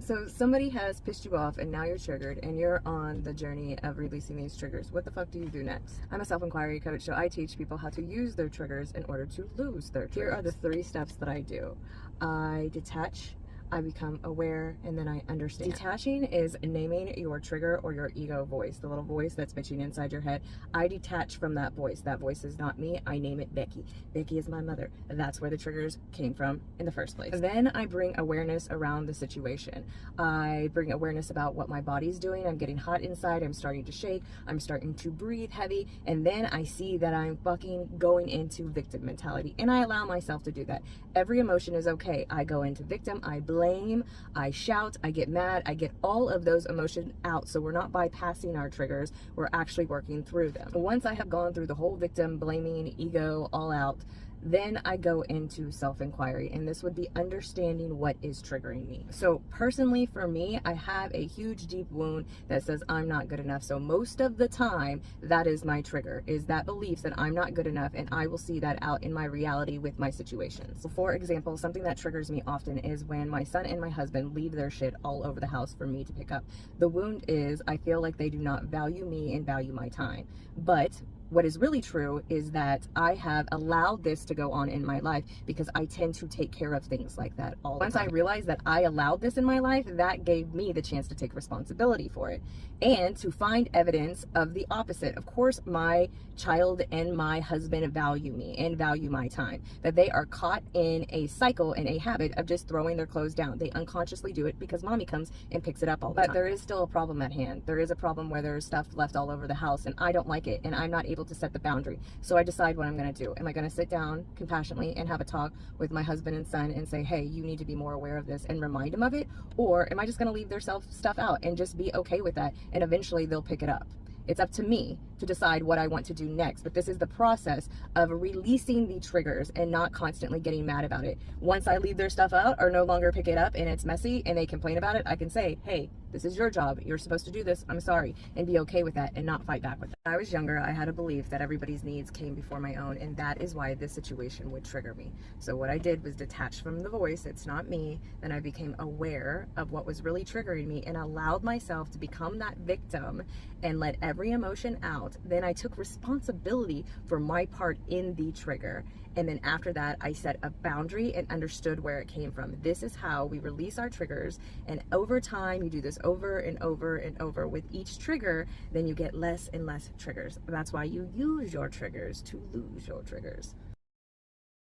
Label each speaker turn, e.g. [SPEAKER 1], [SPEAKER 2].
[SPEAKER 1] So somebody has pissed you off and now you're triggered and you're on the journey of releasing these triggers. What the fuck do you do next? I'm a self-inquiry coach, so I teach people how to use their triggers in order to lose their triggers. Here are the 3 steps that I do. I detach, I become aware, and then I understand. Detaching is naming your trigger or your ego voice, the little voice that's bitching inside your head. I detach from that voice. That voice is not me. I name it Becky. Becky is my mother. That's where the triggers came from in the first place. Then I bring awareness around the situation. I bring awareness about what my body's doing. I'm getting hot inside. I'm starting to shake. I'm starting to breathe heavy. And then I see that I'm fucking going into victim mentality. And I allow myself to do that. Every emotion is okay. I go into victim. I blame, I shout, I get mad, I get all of those emotions out. So we're not bypassing our triggers, we're actually working through them. Once I have gone through the whole victim, blaming, ego, all out, then I go into self-inquiry, and this would be understanding what is triggering me. So personally for me, I have a huge deep wound that says I'm not good enough. So most of the time, that is my trigger, is that belief that I'm not good enough, and I will see that out in my reality with my situations. So for example, something that triggers me often is when my son and my husband leave their shit all over the house for me to pick up. The wound is I feel like they do not value me and value my time. But what is really true is that I have allowed this to go on in my life because I tend to take care of things like that all the time. Once I realized that I allowed this in my life, that gave me the chance to take responsibility for it and to find evidence of the opposite. Of course, my child and my husband value me and value my time, that they are caught in a cycle and a habit of just throwing their clothes down. They unconsciously do it because mommy comes and picks it up all the time. But there is still a problem at hand. There is a problem where there's stuff left all over the house and I don't like it and I'm not able to set the boundary. So I decide what I'm going to do. Am I going to sit down compassionately and have a talk with my husband and son and say, hey, you need to be more aware of this, and remind them of it? Or am I just going to leave their stuff out and just be okay with that, and eventually they'll pick it up? It's up to me to decide what I want to do next, but this is the process of releasing the triggers and not constantly getting mad about it. Once I leave their stuff out or no longer pick it up and it's messy and they complain about it, I can say, hey, this is your job. You're supposed to do this. I'm sorry, and be okay with that and not fight back with it. When I was younger, I had a belief that everybody's needs came before my own, and that is why this situation would trigger me. So what I did was detach from the voice. It's not me. Then I became aware of what was really triggering me and allowed myself to become that victim and let every emotion out. Then I took responsibility for my part in the trigger. And then after that, I set a boundary and understood where it came from. This is how we release our triggers. And over time, you do this over and over and over with each trigger, then you get less and less triggers. That's why you use your triggers to lose your triggers.